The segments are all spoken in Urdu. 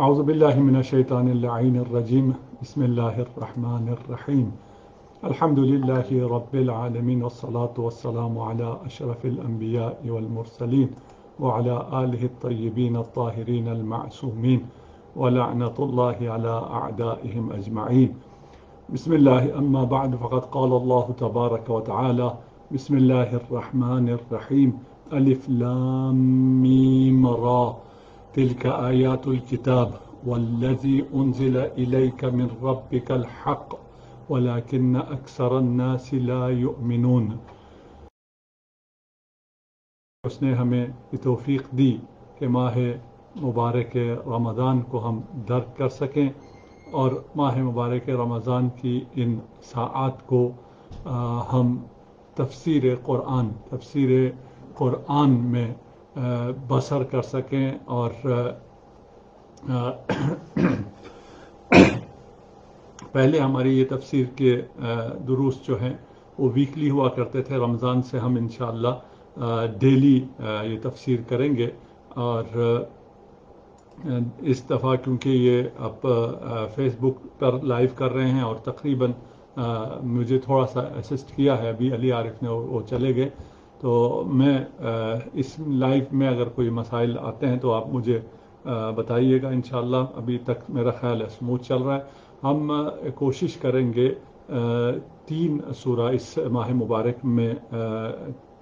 اعوذ باللہ من الشیطان اللعین الرجیم بسم اللہ الرحمن الرحیم الحمد للہ رب العالمین والصلاة والسلام علی اشرف الانبیاء والمرسلین وعلی آلہ الطیبین الطاہرین المعصومین ولعنۃ اللہ علی اعدائهم اجمعین. بسم اللہ اما بعد فقد قال اللہ تبارک وتعالی بسم اللہ الرحمن الرحیم الف لام میم را تلك آيات الكتاب والذي أنزل إليك من ربك الحق ولكن أكثر الناس لا يؤمنون. اس نے ہمیں یہ توفیق دی کہ ماہ مبارک رمضان کو ہم درک کر سکیں اور ماہ مبارک رمضان کی ان ساعات کو ہم تفسیر قرآن میں بسر کر سکیں. اور پہلے ہماری یہ تفسیر کے دروس جو ہیں وہ ویکلی ہوا کرتے تھے. رمضان سے ہم انشاءاللہ ڈیلی یہ تفسیر کریں گے. اور اس دفعہ کیونکہ یہ اب فیس بک پر لائیو کر رہے ہیں اور تقریباً مجھے تھوڑا سا اسسٹ کیا ہے ابھی علی عارف نے، وہ چلے گئے، تو میں اس لائیو میں اگر کوئی مسائل آتے ہیں تو آپ مجھے بتائیے گا. انشاءاللہ ابھی تک میرا خیال ہے اسموتھ چل رہا ہے. ہم کوشش کریں گے 3 سورہ اس ماہ مبارک میں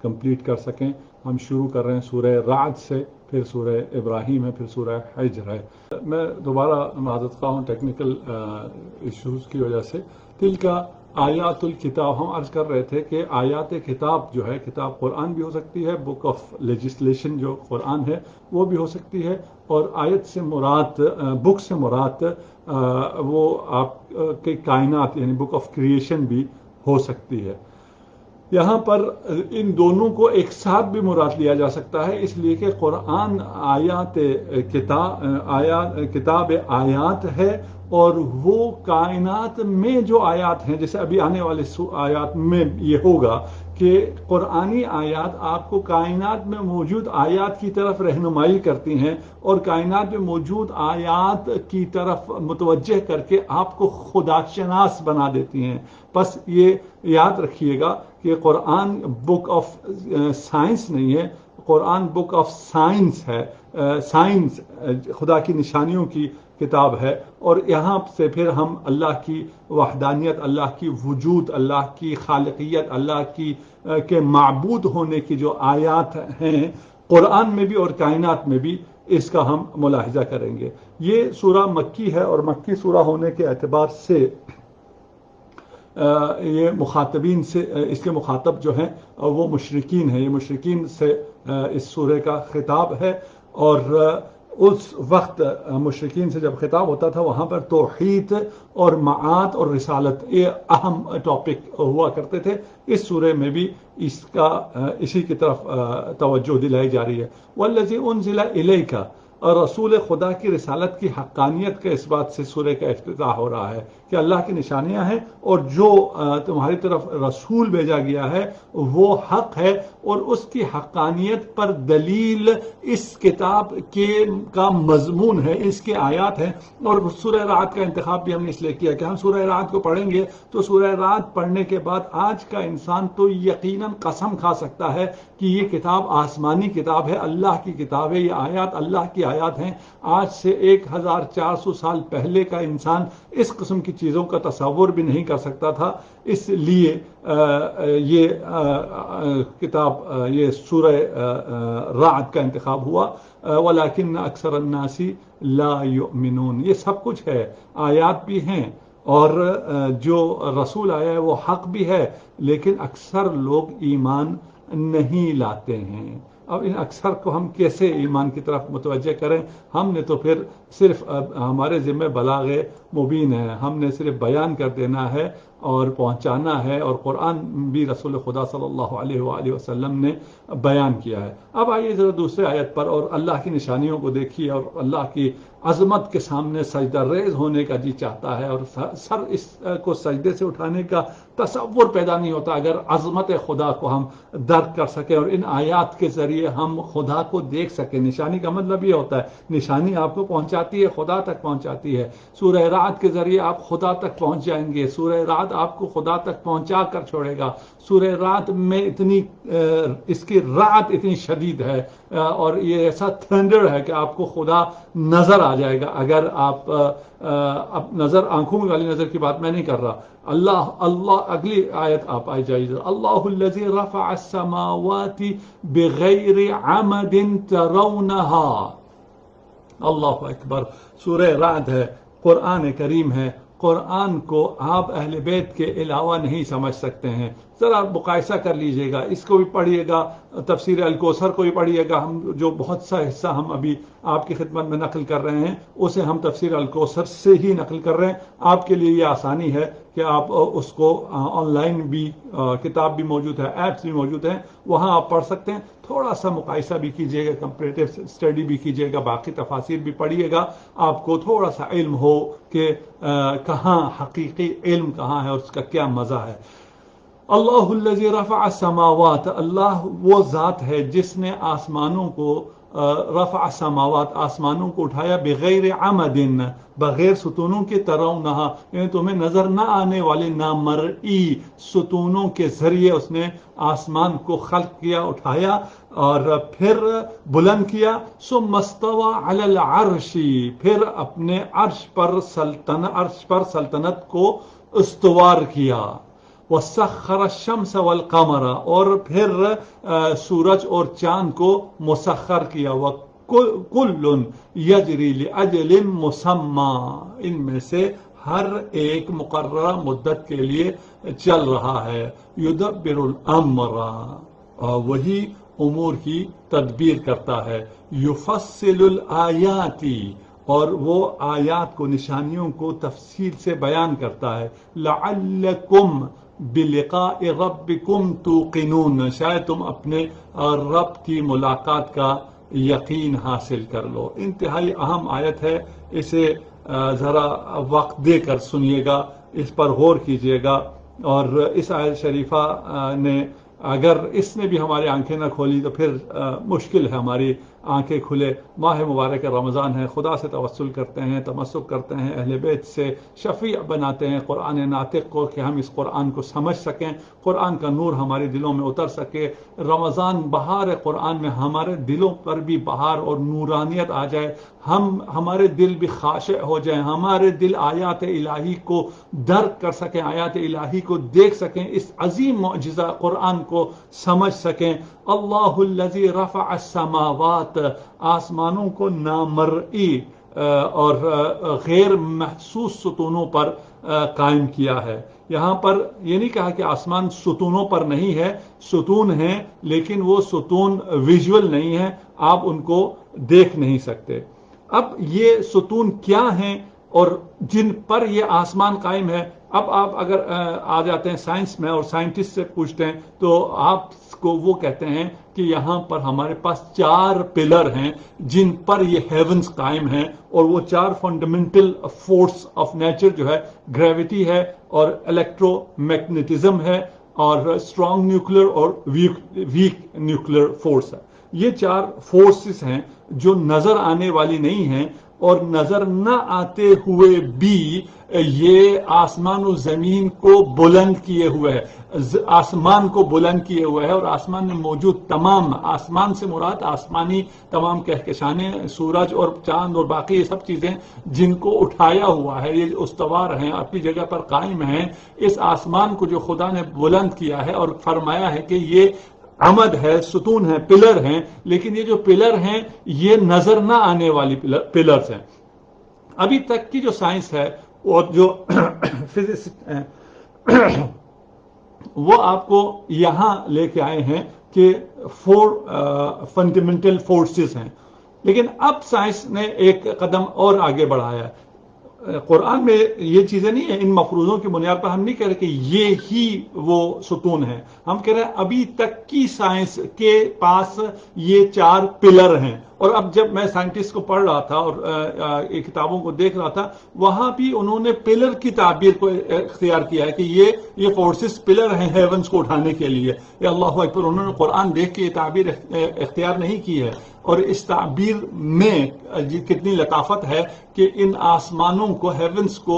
کمپلیٹ کر سکیں. ہم شروع کر رہے ہیں سورہ رعد سے، پھر سورہ ابراہیم ہے، پھر سورہ حجر ہے. میں دوبارہ معذرت خواہ ہوں ٹیکنیکل ایشوز کی وجہ سے. دل کا آیات الکتاب ہم عرض کر رہے تھے کہ آیات کتاب جو ہے، کتاب قرآن بھی ہو سکتی ہے، بک آف لیجسلیشن جو قرآن ہے وہ بھی ہو سکتی ہے، اور آیت سے مراد، بک سے مراد وہ آپ کے کائنات یعنی بک آف کریشن بھی ہو سکتی ہے. یہاں پر ان دونوں کو ایک ساتھ بھی مراد لیا جا سکتا ہے، اس لیے کہ قرآن کتاب آیات ہے، اور وہ کائنات میں جو آیات ہیں، جیسے ابھی آنے والے آیات میں یہ ہوگا کہ قرآنی آیات آپ کو کائنات میں موجود آیات کی طرف رہنمائی کرتی ہیں اور کائنات میں موجود آیات کی طرف متوجہ کر کے آپ کو خدا شناس بنا دیتی ہیں. بس یہ یاد رکھیے گا کہ قرآن بک آف سائنس نہیں ہے، قرآن بک آف سائنس ہے. سائنس خدا کی نشانیوں کی کتاب ہے، اور یہاں سے پھر ہم اللہ کی وحدانیت، اللہ کی وجود، اللہ کی خالقیت، اللہ کی کے معبود ہونے کی جو آیات ہیں قرآن میں بھی اور کائنات میں بھی، اس کا ہم ملاحظہ کریں گے. یہ سورہ مکی ہے، اور مکی سورہ ہونے کے اعتبار سے یہ مخاطبین سے، اس کے مخاطب جو ہیں وہ مشرکین ہیں. یہ مشرکین سے اس سورہ کا خطاب ہے، اور اس وقت مشرکین سے جب خطاب ہوتا تھا وہاں پر توحید اور معاد اور رسالت یہ اہم ٹاپک ہوا کرتے تھے. اس سورہ میں بھی اسی کی طرف توجہ دلائی جا رہی ہے. والذی انزل الیک، اور رسول خدا کی رسالت کی حقانیت کے اس بات سے سورہ کا افتتاح ہو رہا ہے کہ اللہ کی نشانیاں ہیں، اور جو تمہاری طرف رسول بھیجا گیا ہے وہ حق ہے، اور اس کی حقانیت پر دلیل اس کتاب کا مضمون ہے، اس کے آیات ہیں. اور سورہ رعد کا انتخاب بھی ہم نے اس لیے کیا کہ ہم سورہ رعد کو پڑھیں گے تو سورہ رعد پڑھنے کے بعد آج کا انسان تو یقیناً قسم کھا سکتا ہے کہ یہ کتاب آسمانی کتاب ہے، اللہ کی کتاب ہے، یہ آیات اللہ کی آیات ہیں. آج سے 1400 سال پہلے کا انسان اس قسم کی چیزوں کا تصور بھی نہیں کر سکتا تھا. اس لیے یہ کتاب، یہ سورہ رعد کا انتخاب ہوا. وَلَكِنَّ أَكْثَرَ النَّاسِ لَا يُؤْمِنُونَ. یہ سب کچھ ہے، آیات بھی ہیں، اور جو رسول آیا ہے وہ حق بھی ہے، لیکن اکثر لوگ ایمان نہیں لاتے ہیں. اب ان اکثر کو ہم کیسے ایمان کی طرف متوجہ کریں؟ ہم نے تو پھر صرف ہمارے ذمہ بلاغ مبین ہے، ہم نے صرف بیان کر دینا ہے اور پہنچانا ہے، اور قرآن بھی رسول خدا صلی اللہ علیہ وآلہ وسلم نے بیان کیا ہے. اب آئیے ذرا دوسرے آیت پر، اور اللہ کی نشانیوں کو دیکھیے، اور اللہ کی عظمت کے سامنے سجدہ ریز ہونے کا جی چاہتا ہے، اور سر اس کو سجدے سے اٹھانے کا تصور پیدا نہیں ہوتا اگر عظمت خدا کو ہم درک کر سکیں اور ان آیات کے ذریعے ذریعے ہم خدا کو دیکھ سکیں. نشانی کا مطلب یہ ہوتا ہے نشانی آپ کو پہنچاتی ہے، خدا تک پہنچاتی ہے. سورہ رعد کے ذریعے آپ خدا تک پہنچ جائیں گے. سورہ رعد آپ کو خدا تک پہنچا کر چھوڑے گا. سورہ رعد میں اس کی رعد اتنی شدید ہے اور یہ ایسا تھنڈر ہے کہ آپ کو خدا نظر آ جائے گا. اگر آپ اب نظر آنکھوں والی نظر کی بات میں نہیں کر رہا. اللہ اگلی آیت آپ آئی جائیے. اللہ الذی رفع السماوات بغیر عمد ترونها. اللہ اکبر. سورہ رعد ہے، قرآن کریم ہے. قرآن کو آپ اہل بیت کے علاوہ نہیں سمجھ سکتے ہیں. ذرا مقایسہ کر لیجئے گا، اس کو بھی پڑھیے گا، تفسیر الکوثر کو بھی پڑھیے گا. ہم جو بہت سا حصہ ہم ابھی آپ کی خدمت میں نقل کر رہے ہیں اسے ہم تفسیر الکوثر سے ہی نقل کر رہے ہیں. آپ کے لیے یہ آسانی ہے کہ آپ اس کو آن لائن بھی کتاب بھی موجود ہے، ایپس بھی موجود ہیں، وہاں آپ پڑھ سکتے ہیں. تھوڑا سا مقایسہ بھی کیجیے گا، کمپیریٹو اسٹڈی بھی کیجیے گا، باقی تفاسیر بھی پڑھیے گا. آپ کو تھوڑا سا علم ہو کہ کہاں حقیقی علم کہاں ہے اور اس کا کیا مزہ ہے. اللہ الذی رفع السماوات. اللہ وہ ذات ہے جس نے آسمانوں کو رفع السماوات آسمانوں کو اٹھایا بغیر عمد بغیر ستونوں کے ترونہا یعنی تمہیں نظر نہ آنے والے نامرئی ستونوں کے ذریعے اس نے آسمان کو خلق کیا، اٹھایا اور پھر بلند کیا. ثم استوى علی العرش. پھر اپنے عرش پر سلطنت کو استوار کیا. وسخر الشمس والقمر. اور پھر سورج اور چاند کو مسخر کیا. وکل یجری لاجل مسمى. ان میں سے ہر ایک مقررہ مدت کے لیے چل رہا ہے. یدبر الامر. وہی امور کی تدبیر کرتا ہے. یفصل الآیات. اور وہ آیات کو، نشانیوں کو تفصیل سے بیان کرتا ہے. لعلکم بلقاء ربکم توقنون. شاید تم اپنے رب کی ملاقات کا یقین حاصل کر لو. انتہائی اہم آیت ہے، اسے ذرا وقت دے کر سنیے گا، اس پر غور کیجیے گا. اور اس آیت شریفہ نے اگر اس نے بھی ہماری آنکھیں نہ کھولی تو پھر مشکل ہے ہماری آنکھیں کھلے. ماہ مبارک رمضان ہے، خدا سے توسل کرتے ہیں، تمسک کرتے ہیں، اہل بیت سے شفیع بناتے ہیں قرآن ناطق کو کہ ہم اس قرآن کو سمجھ سکیں، قرآن کا نور ہمارے دلوں میں اتر سکے. رمضان بہار قرآن میں ہمارے دلوں پر بھی بہار اور نورانیت آ جائے، ہمارے دل بھی خاشع ہو جائیں، ہمارے دل آیات الہی کو درک کر سکیں، آیات الہی کو دیکھ سکیں، اس عظیم معجزہ قرآن کو سمجھ سکیں. اللہ الذی رفع السماوات. آسمانوں کو نامرئی اور غیر محسوس ستونوں پر قائم کیا ہے. یہاں پر یہ نہیں کہا کہ آسمان ستونوں پر نہیں ہے، ستون ہیں لیکن وہ ستون ویژول نہیں ہیں، آپ ان کو دیکھ نہیں سکتے. اب یہ ستون کیا ہیں اور جن پر یہ آسمان قائم ہے؟ اب آپ اگر آ جاتے ہیں سائنس میں اور سائنٹسٹ سے پوچھتے ہیں تو آپ کو وہ کہتے ہیں کہ یہاں پر ہمارے پاس 4 پلر ہیں جن پر یہ ہیونز قائم ہیں، اور وہ 4 فنڈامنٹل فورس آف نیچر جو ہے گریوٹی ہے اور الیکٹرو میگنیٹزم ہے اور اسٹرانگ نیوکلیر اور ویک نیوکلیر فورس ہے. یہ 4 فورسز ہیں جو نظر آنے والی نہیں ہیں، اور نظر نہ آتے ہوئے بھی یہ آسمان و زمین کو بلند کیے ہوئے ہے، آسمان کو بلند کیے ہوئے ہے. اور آسمان میں موجود تمام، آسمان سے مراد آسمانی تمام کہکشانیں، سورج اور چاند اور باقی یہ سب چیزیں جن کو اٹھایا ہوا ہے، یہ استوار ہیں، اپنی جگہ پر قائم ہیں. اس آسمان کو جو خدا نے بلند کیا ہے اور فرمایا ہے کہ یہ عمد ہے، ستون ہے، پلر ہیں، لیکن یہ جو پلر ہیں یہ نظر نہ آنے والی پلرز ہیں. ابھی تک کی جو سائنس ہے اور جو فزسسٹ ہیں وہ آپ کو یہاں لے کے آئے ہیں کہ 4 فنڈامنٹل فورسز ہیں، لیکن اب سائنس نے ایک قدم اور آگے بڑھایا ہے. قرآن میں یہ چیزیں نہیں ہیں، ان مفروضوں کی بنیاد پر ہم نہیں کہہ رہے کہ یہ ہی وہ ستون ہیں. ہم کہہ رہے ہیں ابھی تک کی سائنس کے پاس یہ 4 پلر ہیں اور اب جب میں سائنٹسٹ کو پڑھ رہا تھا اور کتابوں کو دیکھ رہا تھا، وہاں بھی انہوں نے پلر کی تعبیر کو اختیار کیا ہے کہ یہ فورسز پلر ہیں ہیونز کو اٹھانے کے لیے. یا اللہ اکبر، انہوں نے قرآن دیکھ کے یہ تعبیر اختیار نہیں کی ہے. اور اس تعبیر میں کتنی لطافت ہے کہ ان آسمانوں کو، ہیونز کو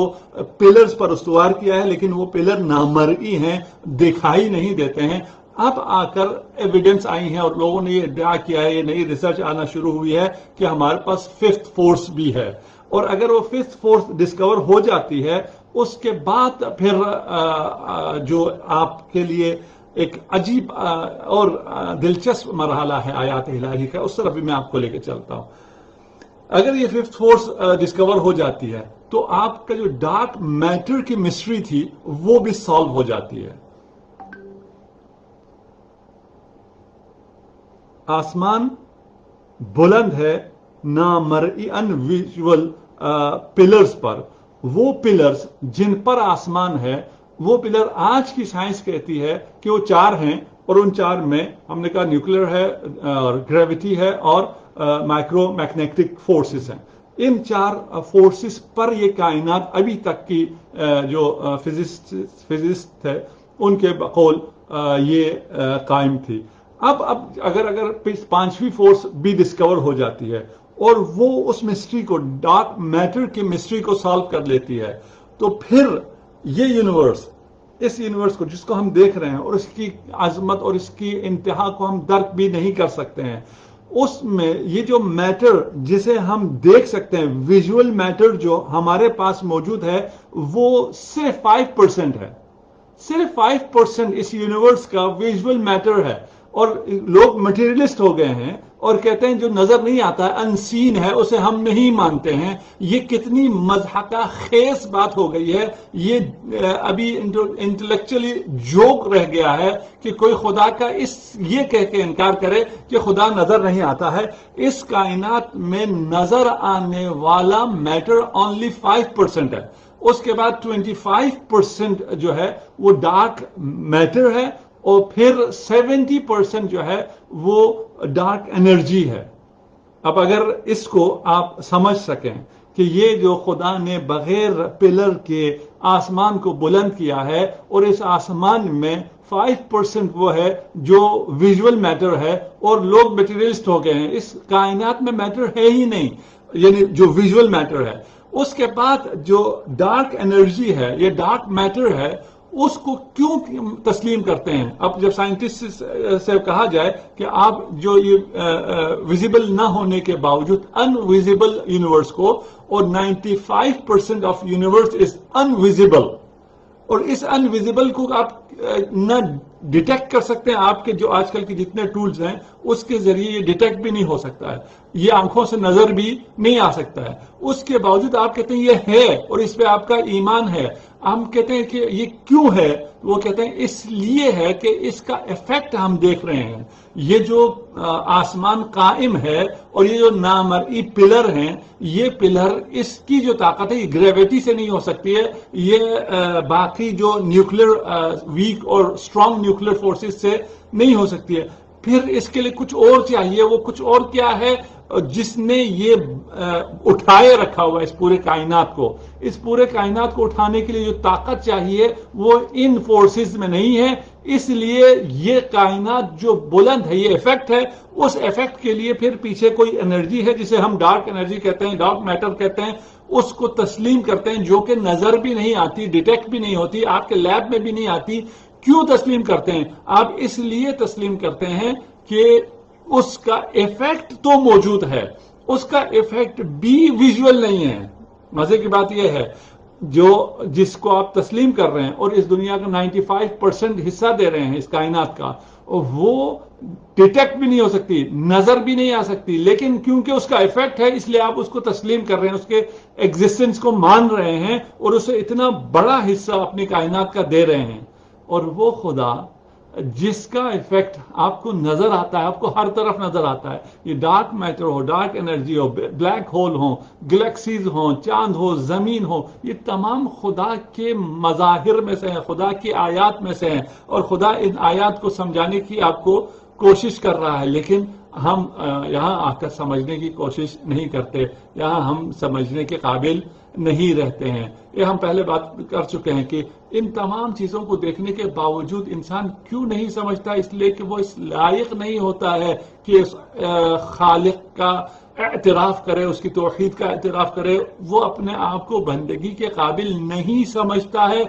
پلرز پر استوار کیا ہے، لیکن وہ پلر نامرئی ہیں، دکھائی نہیں دیتے ہیں. اب آ کر ایویڈنس آئی ہیں اور لوگوں نے یہ ادعا کیا ہے، یہ نئی ریسرچ آنا شروع ہوئی ہے کہ ہمارے پاس ففتھ فورس بھی ہے. اور اگر وہ ففتھ فورس ڈسکور ہو جاتی ہے، اس کے بعد پھر جو آپ کے لیے ایک عجیب اور دلچسپ مرحلہ ہے آیات الہی کا، اس طرف بھی میں آپ کو لے کے چلتا ہوں. اگر یہ ففتھ فورس ڈسکور ہو جاتی ہے تو آپ کا جو ڈارک میٹر کی مسٹری تھی وہ بھی سالو ہو جاتی ہے. آسمان بلند ہے نامرئی ان ویژول پلرز پر. وہ پلرز جن پر آسمان ہے، وہ پلر آج کی سائنس کہتی ہے کہ وہ 4 ہیں، اور ان 4 میں ہم نے کہا نیوکلیر ہے اور گریوٹی ہے اور مائکرو میگنیٹک فورسز ہیں. ان 4 فورسز پر یہ کائنات ابھی تک کی جو فزسٹ ہے ان کے بقول یہ قائم تھی. اب اگر 5ویں فورس بھی ڈسکور ہو جاتی ہے اور وہ اس مسٹری کو، ڈارک میٹر کی مسٹری کو سالو کر لیتی ہے، تو پھر یہ یونیورس، اس یونیورس کو جس کو ہم دیکھ رہے ہیں اور اس کی عظمت اور اس کی انتہا کو ہم درک بھی نہیں کر سکتے ہیں، اس میں یہ جو میٹر جسے ہم دیکھ سکتے ہیں، ویژول میٹر جو ہمارے پاس موجود ہے، وہ صرف 5% ہے. صرف 5% اس یونیورس کا ویژول میٹر ہے. اور لوگ مٹیریلسٹ ہو گئے ہیں اور کہتے ہیں جو نظر نہیں آتا ہے، انسین ہے، اسے ہم نہیں مانتے ہیں. یہ کتنی مضحکہ خیز بات ہو گئی ہے. یہ ابھی انٹلیکچولی جوک رہ گیا ہے کہ کوئی خدا کا یہ کہہ کے انکار کرے کہ خدا نظر نہیں آتا ہے. اس کائنات میں نظر آنے والا میٹر اونلی 5% ہے. اس کے بعد 25% جو ہے وہ ڈارک میٹر ہے، اور پھر 70% جو ہے وہ ڈارک انرجی ہے. اب اگر اس کو آپ سمجھ سکیں کہ یہ جو خدا نے بغیر پلر کے آسمان کو بلند کیا ہے، اور اس آسمان میں 5% وہ ہے جو ویژول میٹر ہے، اور لوگ میٹیریلسٹ ہو گئے ہیں، اس کائنات میں میٹر ہے ہی نہیں، یعنی جو ویژول میٹر ہے. اس کے بعد جو ڈارک انرجی ہے، یہ ڈارک میٹر ہے، اس کو کیوں تسلیم کرتے ہیں؟ اب جب سائنٹسٹ سے کہا جائے کہ آپ جو یہ ویزیبل نہ ہونے کے باوجود ان ویزیبل یونیورس کو، اور 95% of universe is in visible, اور اس ان ویزیبل کو آپ نہ ڈیٹیکٹ کر سکتے ہیں، آپ کے جو آج کل کے جتنے ٹولز ہیں اس کے ذریعے یہ ڈیٹیکٹ بھی نہیں ہو سکتا ہے، یہ آنکھوں سے نظر بھی نہیں آ سکتا ہے. اس کے باوجود آپ کہتے ہیں یہ ہے اور اس پہ آپ کا ایمان ہے. ہم کہتے ہیں کہ یہ کیوں ہے؟ وہ کہتے ہیں اس لیے ہے کہ اس کا ایفیکٹ ہم دیکھ رہے ہیں. یہ جو آسمان قائم ہے اور یہ جو نامرئی پلر ہیں، یہ پلر، اس کی جو طاقت ہے یہ گریویٹی سے نہیں ہو سکتی ہے، یہ باقی جو نیوکلیر ویک اور اسٹرانگ نیوکلیر فورسز سے نہیں ہو سکتی ہے. پھر اس کے لیے کچھ اور چاہیے. وہ کچھ اور کیا ہے؟ جس نے یہ اٹھائے رکھا ہوا اس پورے کائنات کو. اس پورے کائنات کو اٹھانے کے لیے جو طاقت چاہیے وہ ان فورسز میں نہیں ہے. اس لیے یہ کائنات جو بلند ہے، یہ ایفیکٹ ہے. اس ایفیکٹ کے لیے پھر پیچھے کوئی انرجی ہے جسے ہم ڈارک انرجی کہتے ہیں، ڈارک میٹر کہتے ہیں. اس کو تسلیم کرتے ہیں، جو کہ نظر بھی نہیں آتی، ڈیٹیکٹ بھی نہیں ہوتی، آپ کے لیب میں بھی نہیں آتی. کیوں تسلیم کرتے ہیں آپ؟ اس لیے تسلیم کرتے ہیں کہ اس کا ایفیکٹ تو موجود ہے، اس کا ایفیکٹ بھی ویژول نہیں ہے. مزے کی بات یہ ہے، جس کو آپ تسلیم کر رہے ہیں اور اس دنیا کا 95% حصہ دے رہے ہیں اس کائنات کا، وہ ڈیٹیکٹ بھی نہیں ہو سکتی، نظر بھی نہیں آ سکتی، لیکن کیونکہ اس کا ایفیکٹ ہے اس لیے آپ اس کو تسلیم کر رہے ہیں، اس کے ایگزسٹنس کو مان رہے ہیں اور اسے اتنا بڑا حصہ اپنی کائنات کا دے رہے ہیں. اور وہ خدا جس کا ایفیکٹ آپ کو نظر آتا ہے، آپ کو ہر طرف نظر آتا ہے، یہ ڈارک میٹر ہو، ڈارک انرجی ہو، بلیک ہول ہو، گلیکسیز ہوں، چاند ہو، زمین ہو، یہ تمام خدا کے مظاہر میں سے ہیں، خدا کی آیات میں سے ہیں. اور خدا ان آیات کو سمجھانے کی آپ کو کوشش کر رہا ہے، لیکن ہم یہاں آ کر سمجھنے کی کوشش نہیں کرتے، یہاں ہم سمجھنے کے قابل نہیں رہتے ہیں۔ یہ ہم پہلے بات کر چکے ہیں کہ ان تمام چیزوں کو دیکھنے کے باوجود انسان کیوں نہیں سمجھتا؟ اس لیے کہ وہ اس لائق نہیں ہوتا ہے کہ اس خالق کا اعتراف کرے، اس کی توحید کا اعتراف کرے۔ وہ اپنے آپ کو بندگی کے قابل نہیں سمجھتا ہے،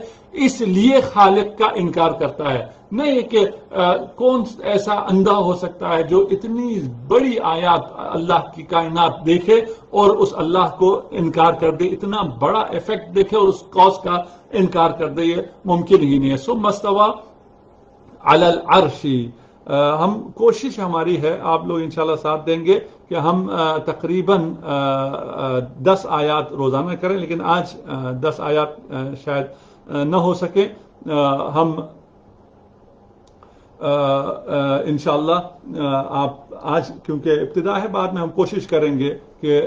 اس لیے خالق کا انکار کرتا ہے۔ نہیں کہ کون ایسا اندھا ہو سکتا ہے جو اتنی بڑی آیات اللہ کی کائنات دیکھے اور اس اللہ کو انکار کر دے، اتنا بڑا ایفیکٹ دیکھے اور اس کاز کا انکار کر دے، یہ ممکن ہی نہیں ہے۔ ثم استوى علی العرش، ہم کوشش ہماری ہے، آپ لوگ انشاءاللہ ساتھ دیں گے کہ ہم تقریباً 10 آیات روزانہ کریں، لیکن آج 10 آیات شاید نہ ہو سکے۔ ہم انشاءاللہ آپ آج کیونکہ ابتدا ہے، بعد میں ہم کوشش کریں گے کہ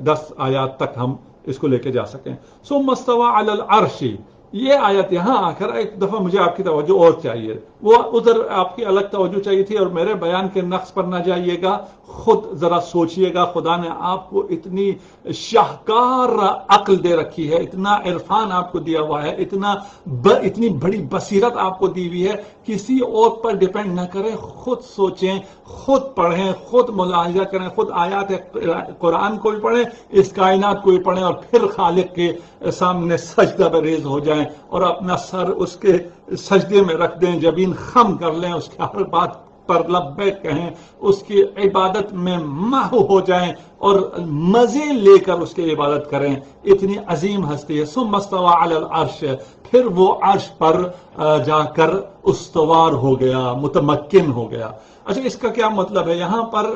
10 آیات تک ہم اس کو لے کے جا سکیں۔ ثم استوى علی العرش، یہ آیت یہاں آ کر ایک دفعہ مجھے آپ کی توجہ اور چاہیے، وہ ادھر آپ کی الگ توجہ چاہیے تھی، اور میرے بیان کے نقص پر نہ جائیے گا، خود ذرا سوچئے گا۔ خدا نے آپ کو اتنی شاہکار عقل دے رکھی ہے، اتنا عرفان آپ کو دیا ہوا ہے، اتنی بڑی بصیرت آپ کو دی ہوئی ہے، کسی اور پر ڈیپینڈ نہ کریں، خود سوچیں، خود پڑھیں، خود ملاحظہ کریں، خود آیات قرآن کو بھی پڑھیں، اس کائنات کو بھی پڑھیں، اور پھر خالق کے سامنے سجدہ بریز ہو جائیں اور اپنا سر اس کے سجدے میں رکھ دیں، جبین خم کر لیں، اس کے ہر بات پر لبیک کہیں، اس کی عبادت میں محو ہو جائیں اور مزے لے کر اس کی عبادت کریں۔ اتنی عظیم ہستی ہے۔ ثم استوى علی العرش، پھر وہ عرش پر جا کر استوار ہو گیا، متمکن ہو گیا۔ اچھا، اس کا کیا مطلب ہے؟ یہاں پر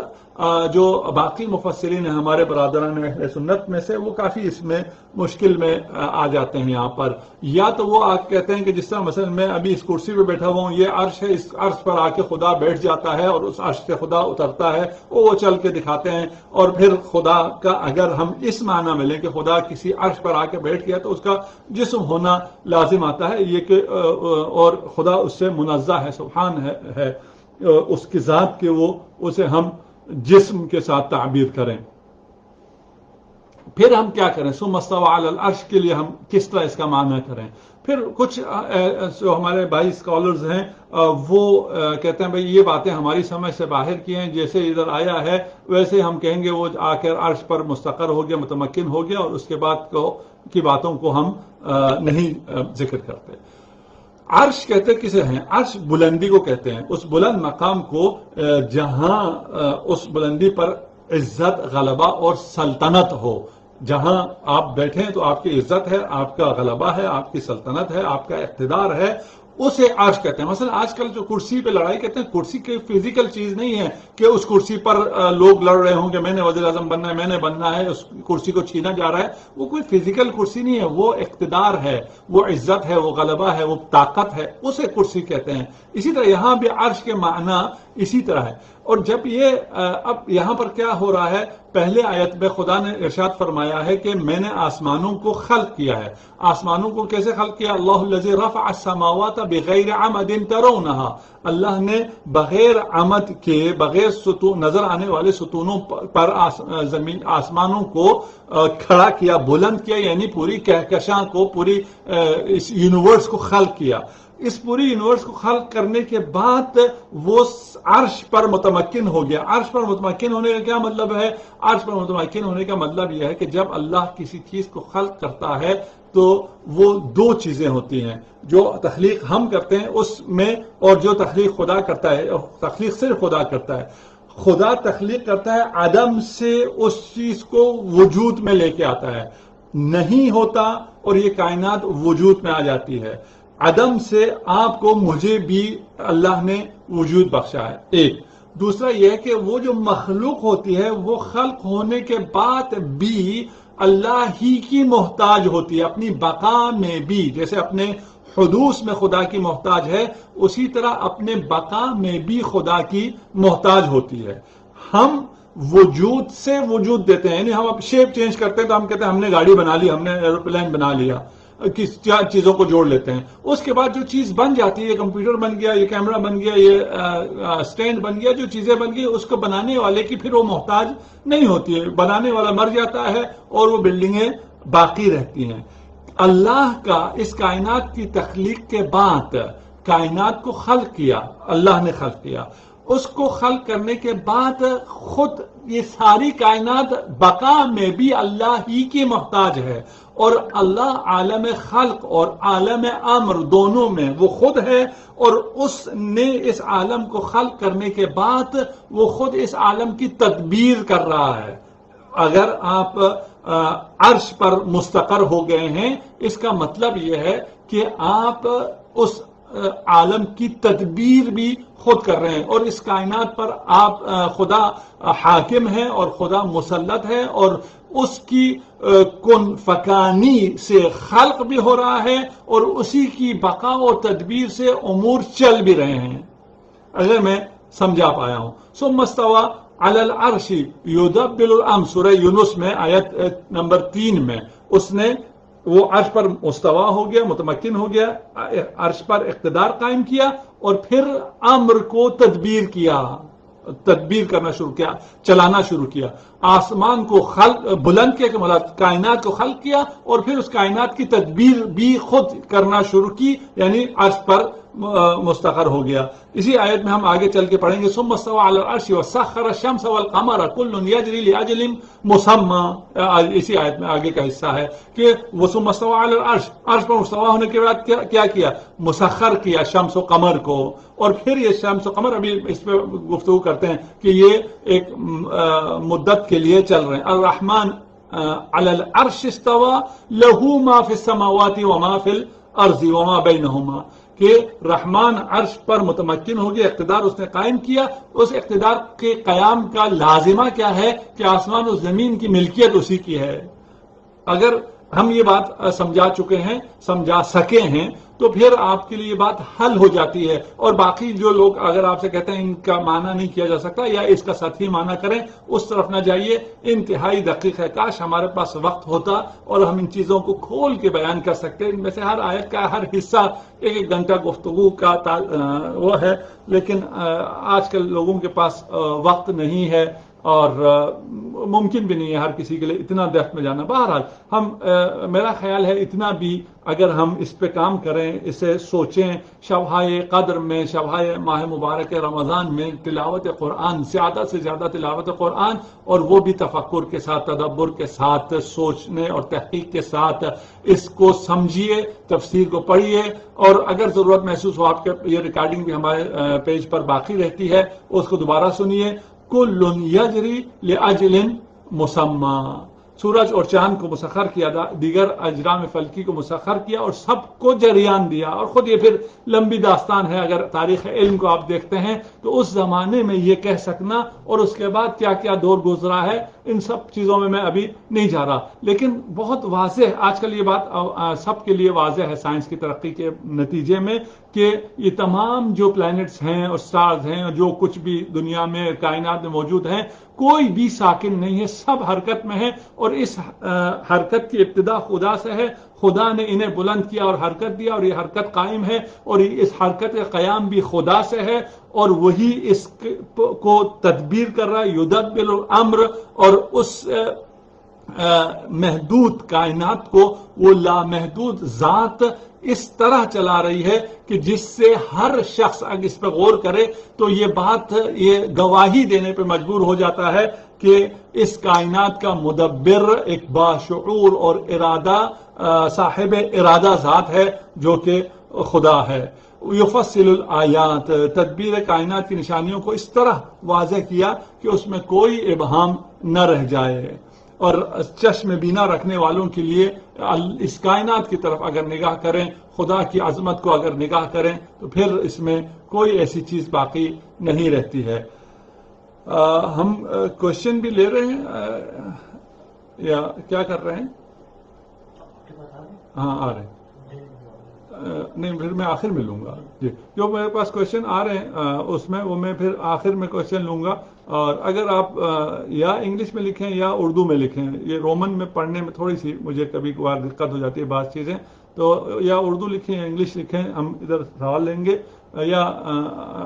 جو باقی مفسرین ہیں ہمارے برادران اہل سنت میں سے، وہ کافی اس میں مشکل میں آ جاتے ہیں۔ یہاں پر یا تو وہ کہتے ہیں کہ جس طرح مثلا میں ابھی اس کرسی پہ بیٹھا ہوا ہوں، یہ عرش ہے، اس عرش پر آ کے خدا بیٹھ جاتا ہے اور اس عرش سے خدا اترتا ہے، وہ چل کے دکھاتے ہیں۔ اور پھر خدا کا اگر ہم اس معنی میں لیں کہ خدا کسی عرش پر آ کے بیٹھ گیا تو اس کا جسم ہونا لازم آتا ہے، یہ کہ اور خدا اس سے منزہ ہے، سبحان ہے اس کی ذات کے، وہ اسے ہم جسم کے ساتھ تعبیر کریں۔ پھر ہم کیا کریں؟ ثم استوى علی العرش کے لیے ہم کس طرح اس کا معنی کریں؟ پھر کچھ جو ہمارے بھائی اسکالرز ہیں وہ کہتے ہیں بھئی یہ باتیں ہماری سمجھ سے باہر کی ہیں، جیسے ادھر آیا ہے ویسے ہم کہیں گے وہ آ کر عرش پر مستقر ہو گیا، متمکن ہو گیا، اور اس کے بعد کی باتوں کو ہم نہیں ذکر کرتے۔ عرش کہتے کسے ہیں؟ عرش بلندی کو کہتے ہیں، اس بلند مقام کو جہاں اس بلندی پر عزت، غلبہ اور سلطنت ہو، جہاں آپ بیٹھیں تو آپ کی عزت ہے، آپ کا غلبہ ہے، آپ کی سلطنت ہے، آپ کا اقتدار ہے، اسے عرش کہتے ہیں۔ مثلا آج کل جو کرسی پہ لڑائی کہتے ہیں، کرسی کی فزیکل چیز نہیں ہے کہ اس کرسی پر لوگ لڑ رہے ہوں کہ میں نے وزیر اعظم بننا ہے، میں نے بننا ہے، اس کرسی کو چھینا جا رہا ہے، وہ کوئی فزیکل کرسی نہیں ہے، وہ اقتدار ہے، وہ عزت ہے، وہ غلبہ ہے، وہ طاقت ہے، اسے کرسی کہتے ہیں۔ اسی طرح یہاں بھی عرش کے معنی اسی طرح ہے۔ اور جب یہ اب یہاں پر کیا ہو رہا ہے، پہلے آیت میں خدا نے ارشاد فرمایا ہے کہ میں نے آسمانوں کو خلق کیا ہے۔ آسمانوں کو کیسے خلق کیا؟ اللہ الذی رفع السماوات بغیر عمد ترونها، اللہ نے بغیر عمد کے، بغیر ستون نظر آنے والے ستونوں پر زمین آسمانوں کو کھڑا کیا، بلند کیا، یعنی پوری کہکشاں کو، پوری اس یونیورس کو خلق کیا۔ اس پوری یونیورس کو خلق کرنے کے بعد وہ عرش پر متمکن ہو گیا۔ عرش پر متمکن ہونے کا کیا مطلب ہے؟ عرش پر متمکن ہونے کا مطلب یہ ہے کہ جب اللہ کسی چیز کو خلق کرتا ہے تو وہ دو چیزیں ہوتی ہیں، جو تخلیق ہم کرتے ہیں اس میں، اور جو تخلیق خدا کرتا ہے، تخلیق صرف خدا کرتا ہے۔ خدا تخلیق کرتا ہے عدم سے، اس چیز کو وجود میں لے کے آتا ہے، نہیں ہوتا اور یہ کائنات وجود میں آ جاتی ہے۔ عدم سے آپ کو، مجھے بھی اللہ نے وجود بخشا ہے، ایک۔ دوسرا یہ ہے کہ وہ جو مخلوق ہوتی ہے وہ خلق ہونے کے بعد بھی اللہ ہی کی محتاج ہوتی ہے، اپنی بقا میں بھی، جیسے اپنے حدوث میں خدا کی محتاج ہے، اسی طرح اپنے بقا میں بھی خدا کی محتاج ہوتی ہے۔ ہم وجود سے وجود دیتے ہیں، یعنی ہم اب شیپ چینج کرتے ہیں تو ہم کہتے ہیں ہم نے گاڑی بنا لی، ہم نے ایروپلین بنا لیا، چیزوں کو جوڑ لیتے ہیں. اس کے بعد جو چیز بن جاتی ہے، یہ کمپیوٹر بن گیا، یہ کیمرہ بن گیا، یہ اسٹینڈ بن گیا، جو چیزیں بن گئی اس کو بنانے والے کی پھر وہ محتاج نہیں ہوتی ہے. بنانے والا مر جاتا ہے اور وہ بلڈنگیں باقی رہتی ہیں. اللہ کا اس کائنات کی تخلیق کے بعد کائنات کو خلق کیا، اللہ نے خلق کیا. اس کو خلق کرنے کے بعد خود یہ ساری کائنات بقا میں بھی اللہ ہی کی محتاج ہے، اور اللہ عالم خلق اور عالم امر دونوں میں وہ خود ہے، اور اس نے اس عالم کو خلق کرنے کے بعد وہ خود اس عالم کی تدبیر کر رہا ہے. اگر آپ عرش پر مستقر ہو گئے ہیں، اس کا مطلب یہ ہے کہ آپ اس عالم کی تدبیر بھی خود کر رہے ہیں، اور اس کائنات پر آپ خدا حاکم ہے اور خدا مسلط ہے، اور اس کی کن فکانی سے خلق بھی ہو رہا ہے اور اسی کی بقا و تدبیر سے امور چل بھی رہے ہیں. اگر میں سمجھا پایا ہوں. ثم استوى علی العرش یدبر الامر، سورہ یونس میں آیت نمبر 3 میں اس نے وہ عرش پر مستوی ہو گیا، متمکن ہو گیا، عرش پر اقتدار قائم کیا، اور پھر امر کو تدبیر کیا، تدبیر کرنا شروع کیا، چلانا شروع کیا. آسمان کو خلق بلند کیا کہ مطلب کائنات کو خلق کیا، اور پھر اس کائنات کی تدبیر بھی خود کرنا شروع کی، یعنی عرش پر مستقر ہو گیا. اسی آیت میں ہم آگے چل کے پڑھیں گے ثم استوى على العرش وسخر الشمس والقمر كل يجري لاجل مسمى. اسی آیت میں آگے کا حصہ ہے کہ وہ ثم استوى على العرش، عرش پر مستوی ہونے کے بعد کیا کیا؟ مسخر کیا شمس و قمر کو. اور پھر یہ شمس و قمر ابھی اس پہ گفتگو کرتے ہیں کہ یہ ایک مدت کے لیے چل رہے ہیں. الرحمن علی العرش استوى له ما في السماوات وما في الارض وما بينهما، کہ رحمان عرش پر متمکن ہو گیا، اقتدار اس نے قائم کیا. اس اقتدار کے قیام کا لازمہ کیا ہے کہ آسمان و زمین کی ملکیت اسی کی ہے. اگر ہم یہ بات سمجھا چکے ہیں، سمجھا سکے ہیں، تو پھر آپ کے لیے یہ بات حل ہو جاتی ہے. اور باقی جو لوگ اگر آپ سے کہتے ہیں ان کا معنی نہیں کیا جا سکتا یا اس کا سطحی معنی کریں، اس طرف نہ جائیے. انتہائی دقیق ہے. کاش ہمارے پاس وقت ہوتا اور ہم ان چیزوں کو کھول کے بیان کر سکتے. ان میں سے ہر آیت کا ہر حصہ ایک گھنٹہ گفتگو کا وہ ہے، لیکن آج کل لوگوں کے پاس وقت نہیں ہے اور ممکن بھی نہیں ہے ہر کسی کے لیے اتنا ڈیپتھ میں جانا. بہرحال ہم میرا خیال ہے اتنا بھی اگر ہم اس پہ کام کریں، اسے سوچیں، شبہائے قدر میں، شبہائے ماہ مبارک رمضان میں تلاوت قرآن، زیادہ سے زیادہ تلاوت قرآن، اور وہ بھی تفکر کے ساتھ، تدبر کے ساتھ، سوچنے اور تحقیق کے ساتھ اس کو سمجھیے، تفسیر کو پڑھیے. اور اگر ضرورت محسوس ہو، آپ کے یہ ریکارڈنگ بھی ہمارے پیج پر باقی رہتی ہے، اس کو دوبارہ سنیے. کل یجری لاجل مسمى، سورج اور چاند کو مسخر کیا، دیگر اجرام فلکی کو مسخر کیا اور سب کو جریان دیا. اور خود یہ پھر لمبی داستان ہے. اگر تاریخ علم کو آپ دیکھتے ہیں تو اس زمانے میں یہ کہہ سکنا اور اس کے بعد کیا کیا دور گزرا ہے، ان سب چیزوں میں ابھی نہیں جا رہا. لیکن بہت واضح آج کل یہ بات سب کے لیے واضح ہے سائنس کی ترقی کے نتیجے میں کہ یہ تمام جو پلانٹس ہیں اور سٹارز ہیں اور جو کچھ بھی دنیا میں کائنات میں موجود ہیں، کوئی بھی ساکن نہیں ہے، سب حرکت میں ہے. اور اس حرکت کی ابتدا خدا سے ہے. خدا نے انہیں بلند کیا اور حرکت دیا، اور یہ حرکت قائم ہے، اور اس حرکت کا قیام بھی خدا سے ہے، اور وہی اس کو تدبیر کر رہا ہے. یدبر الامر، اور اس محدود کائنات کو وہ لامحدود ذات اس طرح چلا رہی ہے کہ جس سے ہر شخص اگر اس پہ غور کرے تو یہ بات یہ گواہی دینے پہ مجبور ہو جاتا ہے کہ اس کائنات کا مدبر ایک باشعور اور ارادہ صاحب ارادہ ذات ہے جو کہ خدا ہے. یفصل الآیات، تدبیر کائنات کی نشانیوں کو اس طرح واضح کیا کہ اس میں کوئی ابہام نہ رہ جائے. اور چشم بینا رکھنے والوں کے لیے اس کائنات کی طرف اگر نگاہ کریں، خدا کی عظمت کو اگر نگاہ کریں تو پھر اس میں کوئی ایسی چیز باقی نہیں رہتی ہے. ہم کوشچن بھی لے رہے ہیں یا کیا کر رہے ہیں؟ ہاں آ رہے ہیں. نہیں پھر میں آخر میں لوں گا جی، جو میرے پاس کوشچن آ رہے ہیں اس میں وہ میں پھر آخر میں کوشچن لوں گا، اور اگر آپ یا انگلش میں لکھیں یا اردو میں لکھیں، یہ رومن میں پڑھنے میں تھوڑی سی مجھے کبھی کبھار دقت ہو جاتی ہے بعض چیزیں، تو یا اردو لکھیں یا انگلش لکھیں، ہم ادھر سوال لیں گے، یا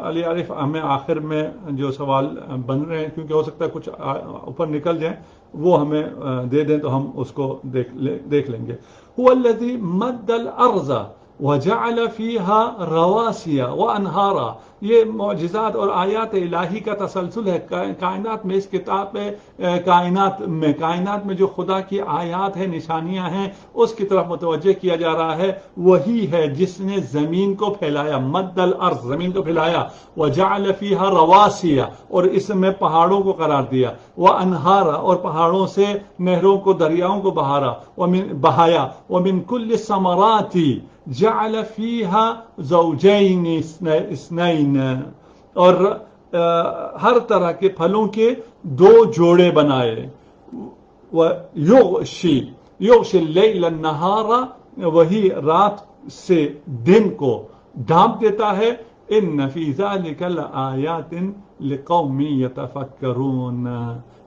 علی عارف ہمیں آخر میں جو سوال بن رہے ہیں کیونکہ ہو سکتا ہے کچھ اوپر نکل جائیں وہ ہمیں دے دیں تو ہم اس کو دیکھ لیں گے۔ هو الذي مد الارض وجعل فيها رواسي وانهارا، یہ معجزات اور آیات الہی کا تسلسل ہے کائنات میں، اس کتاب کائنات میں جو خدا کی آیات ہیں، نشانیاں ہیں، اس کی طرف متوجہ کیا جا رہا ہے۔ وہی ہے جس نے زمین کو پھیلایا، مد الارض، زمین کو پھیلایا، وجعل فيها رواسي، اور اس میں پہاڑوں کو قرار دیا، وانہارا، اور پہاڑوں سے نہروں کو، دریاؤں کو بہایا، ومن كل الثمرات جعل فيها زوجين اثنين، اور ہر طرح کے پھلوں کے دو جوڑے بنائے، یغشی اللیل النہار، وہی رات سے دن کو ڈھانپ دیتا ہے، ان فی ذلک لآیات لقوم یتفکرون۔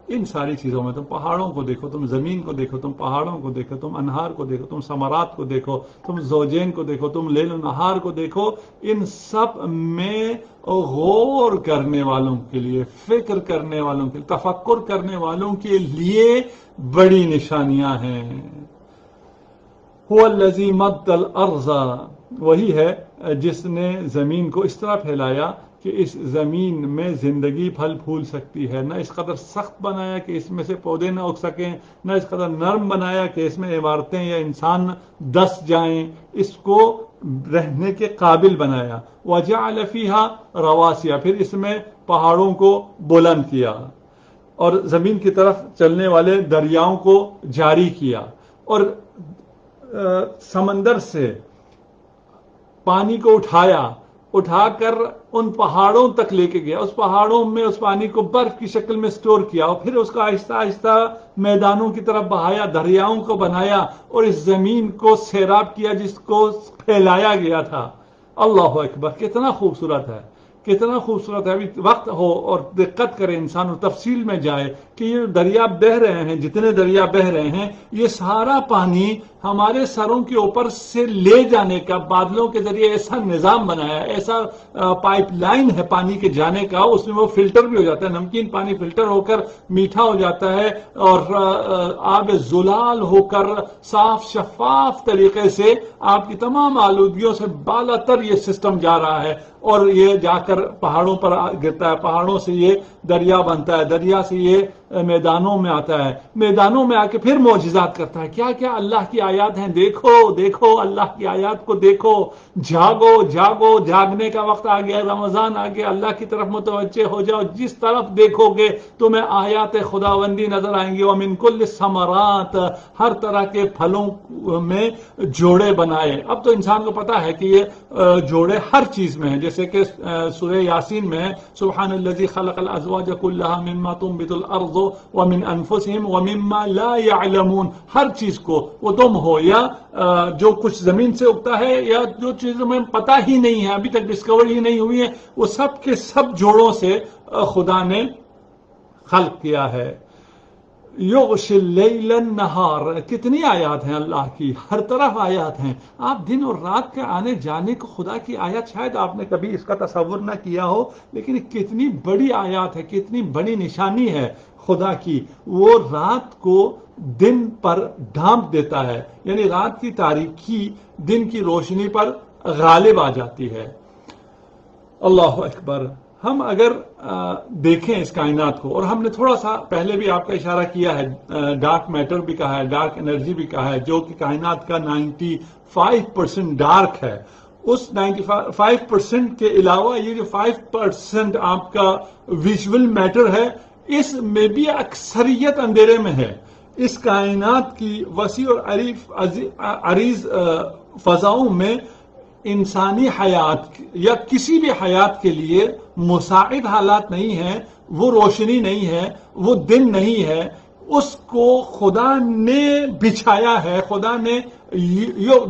ان ساری چیزوں میں، تم پہاڑوں کو دیکھو، تم زمین کو دیکھو، تم پہاڑوں کو دیکھو، تم انہار کو دیکھو، تم ثمرات کو دیکھو، تم زوجین کو دیکھو، تم لیل و نہار کو دیکھو، ان سب میں غور کرنے والوں کے لیے، فکر کرنے والوں کے لیے، تفکر کرنے والوں کے لیے بڑی نشانیاں ہیں۔ هو الذی مد الارض، وہی ہے جس نے زمین کو اس طرح پھیلایا کہ اس زمین میں زندگی پھل پھول سکتی ہے، نہ اس قدر سخت بنایا کہ اس میں سے پودے نہ اگ سکیں، نہ اس قدر نرم بنایا کہ اس میں عمارتیں یا انسان دس جائیں، اس کو رہنے کے قابل بنایا۔ وجعل فیہا رواسیا، پھر اس میں پہاڑوں کو بلند کیا، اور زمین کی طرف چلنے والے دریاؤں کو جاری کیا، اور سمندر سے پانی کو اٹھا کر ان پہاڑوں تک لے کے گیا، اس پہاڑوں میں اس پانی کو برف کی شکل میں سٹور کیا، اور پھر اس کا آہستہ آہستہ میدانوں کی طرف بہایا، دریاؤں کو بنایا، اور اس زمین کو سیراب کیا جس کو پھیلایا گیا تھا۔ اللہ اکبر، کتنا خوبصورت ہے، کتنا خوبصورت ہے۔ ابھی وقت ہو اور دقت کرے انسان اور تفصیل میں جائے کہ یہ دریا بہہ رہے ہیں، جتنے دریا بہہ رہے ہیں، یہ سارا پانی ہمارے سروں کے اوپر سے لے جانے کا بادلوں کے ذریعے ایسا نظام بنایا ہے، ایسا پائپ لائن ہے پانی کے جانے کا، اس میں وہ فلٹر بھی ہو جاتا ہے، نمکین پانی فلٹر ہو کر میٹھا ہو جاتا ہے، اور آب زلال ہو کر صاف شفاف طریقے سے آپ کی تمام آلودگیوں سے بالا تر یہ سسٹم جا رہا ہے، اور یہ جا کر پہاڑوں پر گرتا ہے، پہاڑوں سے یہ دریا بنتا ہے، دریا سے یہ میدانوں میں آتا ہے، میدانوں میں آ کے پھر معجزات کرتا ہے۔ کیا کیا اللہ کی آیات ہیں، دیکھو دیکھو اللہ کی آیات کو دیکھو، جاگو جاگو، جاگنے کا وقت آ گیا، رمضان آ گیا، اللہ کی طرف متوجہ ہو جاؤ، جس طرف دیکھو گے تمہیں آیات خداوندی نظر آئیں گی۔ ومن کل الثمرات، ہر طرح کے پھلوں میں جوڑے بنائے۔ اب تو انسان کو پتا ہے کہ یہ جوڑے ہر چیز میں ہیں، جیسے کہ سورہ یاسین میں سبحان الذی خلق الازواج کلها مما تنبت الارض ومن انفسهم ومما لا يعلمون، ہر چیز کو، وہ تم ہو یا جو کچھ زمین سے اگتا ہے یا جو چیز میں پتہ ہی نہیں ہے، ابھی تک ڈسکور ہی نہیں ہوئی ہے، وہ سب کے سب جوڑوں سے خدا نے خلق کیا ہے۔ یغشی اللیل النہار، کتنی آیات ہیں اللہ کی، ہر طرف آیات ہیں۔ آپ دن اور رات کے آنے جانے کو خدا کی آیات، شاید آپ نے کبھی اس کا تصور نہ کیا ہو، لیکن کتنی بڑی آیات ہے، کتنی بڑی نشانی ہے خدا کی۔ وہ رات کو دن پر ڈھانپ دیتا ہے، یعنی رات کی تاریکی دن کی روشنی پر غالب آ جاتی ہے۔ اللہ اکبر۔ ہم اگر دیکھیں اس کائنات کو، اور ہم نے تھوڑا سا پہلے بھی آپ کا اشارہ کیا ہے، ڈارک میٹر بھی کہا ہے، ڈارک انرجی بھی کہا ہے، جو کہ کائنات کا 95% ڈارک ہے، اس 95% کے علاوہ یہ جو 5% آپ کا ویژول میٹر ہے، اس میں بھی اکثریت اندھیرے میں ہے۔ اس کائنات کی وسیع اور عریض فضاؤں میں انسانی حیات یا کسی بھی حیات کے لیے مساعد حالات نہیں ہیں، وہ روشنی نہیں ہے، وہ دن نہیں ہے، اس کو خدا نے بچھایا ہے، خدا نے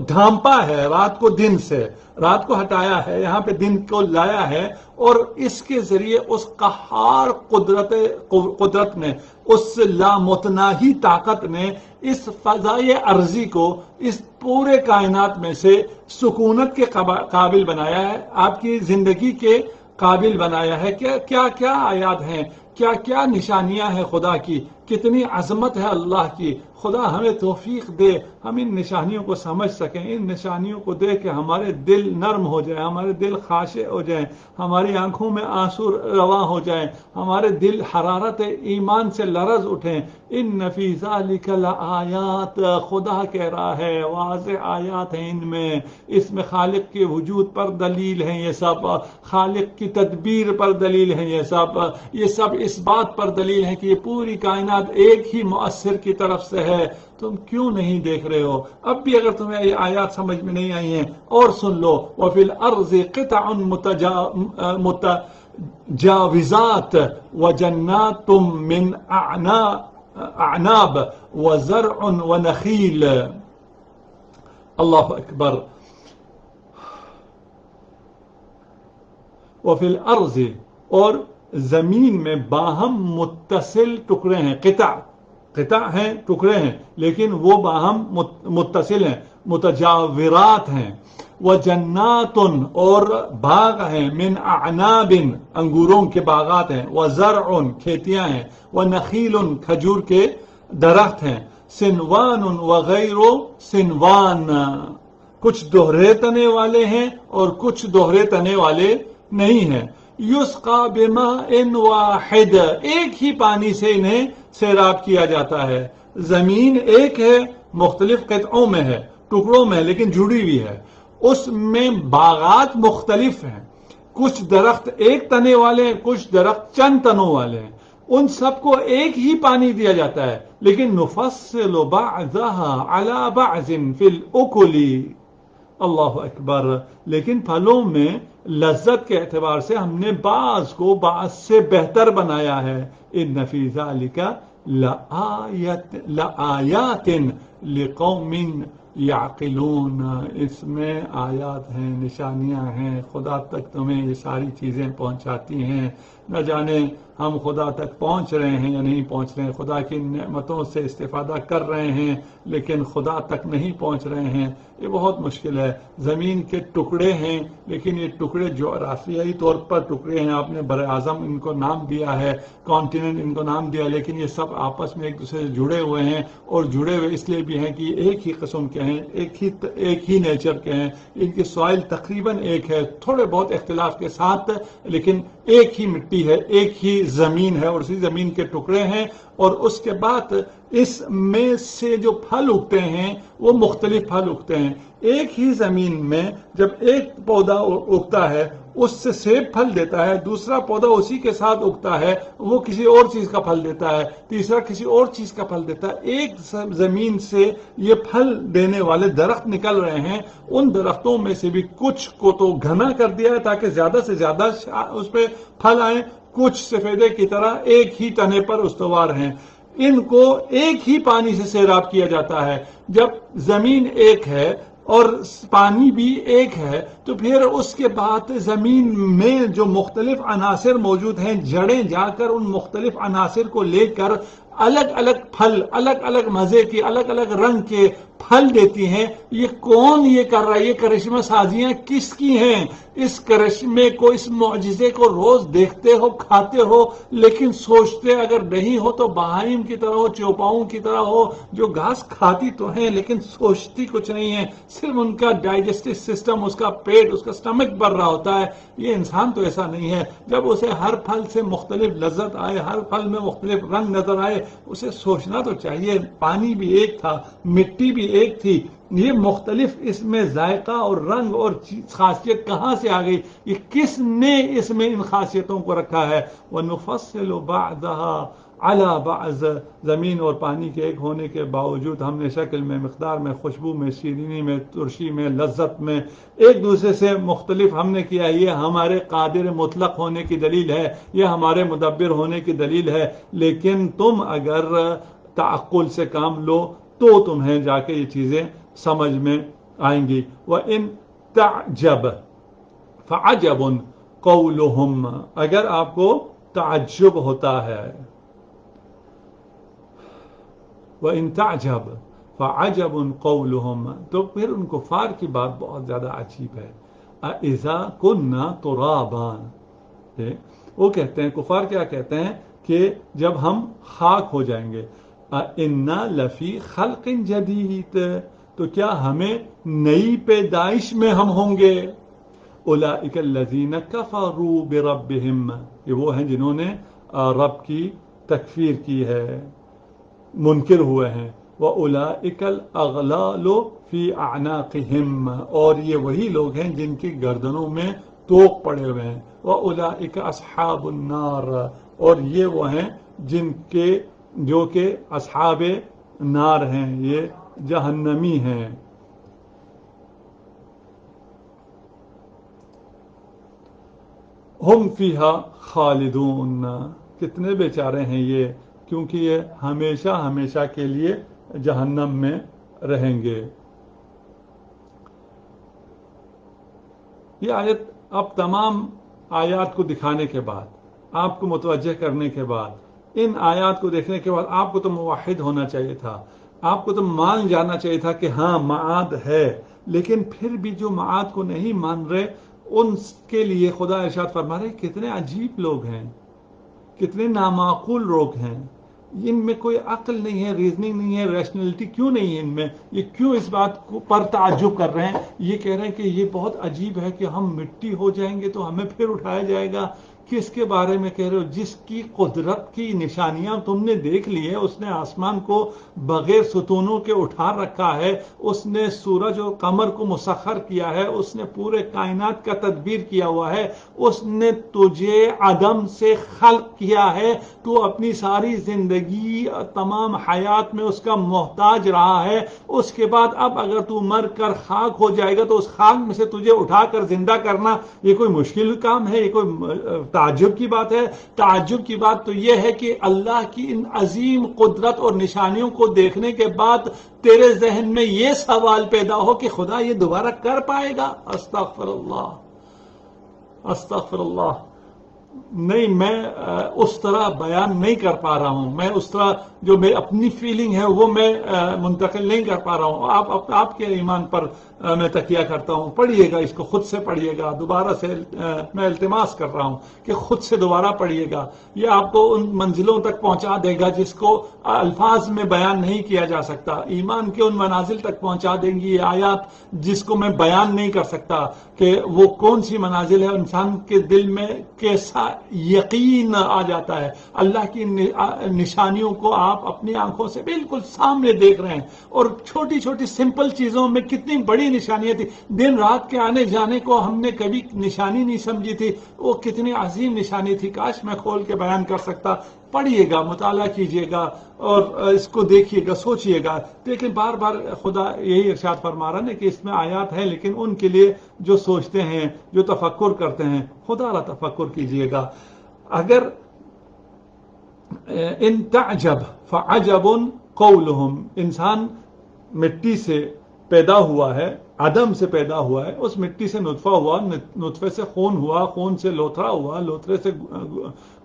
ڈھانپا ہے رات کو دن سے، رات کو ہٹایا ہے، یہاں پہ دن کو لایا ہے، اور اس کے ذریعے اس قہار قدرت نے، اس لامتناہی طاقت نے اس فضائے ارضی کو، اس پورے کائنات میں سے سکونت کے قابل بنایا ہے، آپ کی زندگی کے قابل بنایا ہے۔ کیا کیا آیات ہیں، کیا کیا نشانیاں ہیں خدا کی، کتنی عظمت ہے اللہ کی۔ خدا ہمیں توفیق دے ہم ان نشانیوں کو سمجھ سکیں، ان نشانیوں کو دیکھ کے ہمارے دل نرم ہو جائیں، ہمارے دل خاشع ہو جائیں، ہماری آنکھوں میں آنسو رواں ہو جائیں، ہمارے دل حرارت ایمان سے لرز اٹھیں۔ ان فی ذلک لآیات، خدا کہہ رہا ہے واضح آیات ہیں ان میں، اس میں خالق کے وجود پر دلیل ہیں، یہ سب خالق کی تدبیر پر دلیل ہیں، یہ سب اس بات پر دلیل ہے کہ یہ پوری کائنات ایک ہی مؤثر کی طرف سے ہے۔ تم کیوں نہیں دیکھ رہے ہو؟ اب بھی اگر تمہیں یہ آیات سمجھ میں نہیں آئی ہیں اور سن لو، وَفِي الْأَرْضِ قِطَعٌ مُتَجَاوِزَاتٌ وَجَنَّاتٌ مِّنْ أَعْنَابٍ وَزَرْعٌ وَنَخِيلٌ۔ اللہ اکبر۔ وَفِي الْأَرْضِ، اور زمین میں باہم متصل ٹکڑے ہیں، قطع ہیں، ٹکڑے ہیں، لیکن وہ باہم متصل ہیں، متجاورات ہیں۔ وَجَنَّاتٌ، اور باغ ہیں، مِنْ أَعْنَابٍ، انگوروں کے باغات ہیں، وَزَرْعٌ، کھیتیاں ہیں، وَنَخِيلٌ، کھجور کے درخت ہیں، سِنْوَانٌ وَغَيْرُ سِنْوَان، کچھ دوہرے تنے والے ہیں اور کچھ دوہرے تنے والے نہیں ہیں۔ یسقا بماء واحد، ایک ہی پانی سے انہیں سیراب کیا جاتا ہے۔ زمین ایک ہے، مختلف قطعوں میں ہے، ٹکڑوں میں، لیکن جڑی ہوئی ہے، اس میں باغات مختلف ہیں، کچھ درخت ایک تنے والے ہیں، کچھ درخت چند تنوں والے ہیں، ان سب کو ایک ہی پانی دیا جاتا ہے، لیکن نفصل بعضها على بعض فی الاکل۔ اللہ اکبر۔ لیکن پھلوں میں لذت کے اعتبار سے ہم نے بعض کو بعض سے بہتر بنایا ہے۔ ان فی ذلک لآیات لقوم یعقلون، اس میں آیات ہیں، نشانیاں ہیں، خدا تک تمہیں یہ ساری چیزیں پہنچاتی ہیں۔ نہ جانے ہم خدا تک پہنچ رہے ہیں یا نہیں پہنچ رہے ہیں، خدا کی نعمتوں سے استفادہ کر رہے ہیں لیکن خدا تک نہیں پہنچ رہے ہیں، یہ بہت مشکل ہے۔ زمین کے ٹکڑے ہیں، لیکن یہ ٹکڑے جغرافیائی طور پر ٹکڑے ہیں، آپ نے بر اعظم ان کو نام دیا ہے، کانٹیننٹ ان کو نام دیا، لیکن یہ سب آپس میں ایک دوسرے سے جڑے ہوئے ہیں، اور جڑے ہوئے اس لیے بھی ہیں کہ یہ ایک ہی قسم کے ہیں، ایک ہی نیچر کے ہیں، ان کی سوائل تقریباً ایک ہے، تھوڑے بہت اختلاف کے ساتھ، لیکن ایک ہی مٹی ہے، ایک ہی زمین ہے، اور اسی زمین کے ٹکڑے ہیں، اور اس کے بعد اس میں سے جو پھل اگتے ہیں وہ مختلف پھل اگتے ہیں۔ ایک ہی زمین میں جب ایک پودا اگتا ہے اس سے سیب پھل دیتا ہے، دوسرا پودا اسی کے ساتھ اگتا ہے وہ کسی اور چیز کا پھل دیتا ہے، تیسرا کسی اور چیز کا پھل دیتا ہے۔ ایک زمین سے یہ پھل دینے والے درخت نکل رہے ہیں، ان درختوں میں سے بھی کچھ کو تو گھنا کر دیا ہے تاکہ زیادہ سے زیادہ اس پہ پھل آئیں، کچھ سفیدے کی طرح ایک ہی تنے پر استوار ہیں۔ ان کو ایک ہی پانی سے سیراب کیا جاتا ہے۔ جب زمین ایک ہے اور پانی بھی ایک ہے تو پھر اس کے بعد زمین میں جو مختلف عناصر موجود ہیں، جڑیں جا کر ان مختلف عناصر کو لے کر الگ الگ پھل، الگ الگ مزے کے، الگ الگ رنگ کے پھل دیتی ہیں۔ یہ کون یہ کر رہا ہے؟ یہ کرشمہ سازیاں کس کی ہیں؟ اس کرشمے کو، اس معجزے کو روز دیکھتے ہو، کھاتے ہو، لیکن سوچتے اگر نہیں ہو تو بہائم کی طرح ہو، چوپاؤں کی طرح ہو، جو گھاس کھاتی تو ہیں لیکن سوچتی کچھ نہیں ہے، صرف ان کا ڈائجسٹو سسٹم، اس کا پیٹ، اس کا سٹمک بھر رہا ہوتا ہے۔ یہ انسان تو ایسا نہیں ہے، جب اسے ہر پھل سے مختلف لذت آئے، ہر پھل میں مختلف رنگ نظر آئے، اسے سوچنا تو چاہیے۔ پانی بھی ایک تھا، مٹی بھی ایک تھی، یہ مختلف اس میں ذائقہ اور رنگ اور خاصیت کہاں سے آ گئی؟ یہ کس نے اس میں ان خاصیتوں کو رکھا ہے؟ وَنُفَصِّلُ بَعْضَهَا عَلَى بَعْضٍ، زمین اور پانی کے ایک ہونے کے باوجود ہم نے شکل میں، مقدار میں، خوشبو میں، شیرینی میں، ترشی میں، لذت میں ایک دوسرے سے مختلف ہم نے کیا۔ یہ ہمارے قادر مطلق ہونے کی دلیل ہے، یہ ہمارے مدبر ہونے کی دلیل ہے۔ لیکن تم اگر تعقل سے کام لو تو تمہیں جا کے یہ چیزیں سمجھ میں آئیں گی. وَإِن تَعْجَبْ فَعَجَبٌ قَوْلُهُمْ، اگر آپ کو تعجب ہوتا ہے، وَإِن تَعْجَبْ فَعَجَبٌ قَوْلُهُمْ، تو پھر ان کفار کی بات بہت زیادہ عجیب ہے. اِذَا كُنَّا تُرَابًا، وہ کہتے ہیں، کفار کیا کہتے ہیں کہ جب ہم خاک ہو جائیں گے، اِنَّا لَفِي خَلْقٍ جَدِيدٍ، تو کیا ہمیں نئی پیدائش میں ہم ہوں گے. اولئک الذین کفروا بربہم، یہ وہ ہیں جنہوں نے رب کی تکفیر کی ہے، منکر ہوئے ہیں. واولئک الاغلال فی اعناقہم، اور یہ وہی لوگ ہیں جن کی گردنوں میں توق پڑے ہوئے ہیں. واولئک اصحاب النار، اور یہ وہ ہیں جن کے جو کہ اصحاب نار ہیں، یہ جہنمی ہیں. ہم فیہا خالدون، کتنے بیچارے ہیں یہ، کیونکہ یہ ہمیشہ ہمیشہ کے لیے جہنم میں رہیں گے. یہ آیت اب تمام آیات کو دکھانے کے بعد، آپ کو متوجہ کرنے کے بعد، ان آیات کو دیکھنے کے بعد آپ کو تو موحد ہونا چاہیے تھا، آپ کو تو مان جانا چاہیے تھا کہ ہاں معاد ہے. لیکن پھر بھی جو معاد کو نہیں مان رہے، ان کے لیے خدا ارشاد فرما رہے کتنے عجیب لوگ ہیں، کتنے نامعقول لوگ ہیں. ان میں کوئی عقل نہیں ہے، ریزننگ نہیں ہے، ریشنلٹی کیوں نہیں ہے ان میں؟ یہ کیوں اس بات پر تعجب کر رہے ہیں؟ یہ کہہ رہے ہیں کہ یہ بہت عجیب ہے کہ ہم مٹی ہو جائیں گے تو ہمیں پھر اٹھایا جائے گا. کس کے بارے میں کہہ رہے ہو؟ جس کی قدرت کی نشانیاں تم نے دیکھ لی ہیں. اس نے آسمان کو بغیر ستونوں کے اٹھا رکھا ہے، اس نے سورج اور قمر کو مسخر کیا ہے، اس نے پورے کائنات کا تدبیر کیا ہوا ہے، اس نے تجھے عدم سے خلق کیا ہے. تو اپنی ساری زندگی تمام حیات میں اس کا محتاج رہا ہے. اس کے بعد اب اگر تو مر کر خاک ہو جائے گا تو اس خاک میں سے تجھے اٹھا کر زندہ کرنا یہ کوئی مشکل کام ہے؟ یہ کوئی تعجب کی بات ہے؟ تعجب کی بات تو یہ ہے کہ اللہ کی ان عظیم قدرت اور نشانیوں کو دیکھنے کے بعد تیرے ذہن میں یہ سوال پیدا ہو کہ خدا یہ دوبارہ کر پائے گا؟ استغفر اللہ، استغفر اللہ. نہیں، میں اس طرح بیان نہیں کر پا رہا ہوں، میں اس طرح جو میں اپنی فیلنگ ہے وہ میں منتقل نہیں کر پا رہا ہوں. آپ کے ایمان پر میں تکیہ کرتا ہوں. پڑھیے گا، اس کو خود سے پڑھیے گا دوبارہ سے. میں التماس کر رہا ہوں کہ خود سے دوبارہ پڑھیے گا. یہ آپ کو ان منزلوں تک پہنچا دے گا جس کو الفاظ میں بیان نہیں کیا جا سکتا. ایمان کے ان منازل تک پہنچا دیں گی یہ آیات جس کو میں بیان نہیں کر سکتا کہ وہ کون سی منازل ہے. انسان کے دل میں کیسا یقین آ جاتا ہے. اللہ کی نشانیوں کو آپ اپنی آنکھوں سے بالکل سامنے دیکھ رہے ہیں، اور چھوٹی چھوٹی سمپل چیزوں میں کتنی بڑی نشانیاں تھی. دن رات کے آنے جانے کو ہم نے کبھی نشانی نہیں سمجھی تھی، وہ کتنی عظیم نشانی تھی. کاش میں کھول کے بیان کر سکتا. پڑھیے گا، مطالعہ کیجیے گا اور اس کو دیکھیے گا، سوچیے گا. لیکن بار بار خدا یہی ارشاد فرما رہا ہے کہ اس میں آیات ہیں، لیکن ان کے لیے جو سوچتے ہیں، جو تفکر کرتے ہیں. خدا را تفکر کیجیے گا. اگر ان تعجب فعجب قولہم، انسان مٹی سے پیدا ہوا ہے، عدم سے پیدا ہوا ہے، اس مٹی سے نطفہ ہوا، نطفے سے خون ہوا، خون سے لوتھڑا ہوا، لوتھڑے سے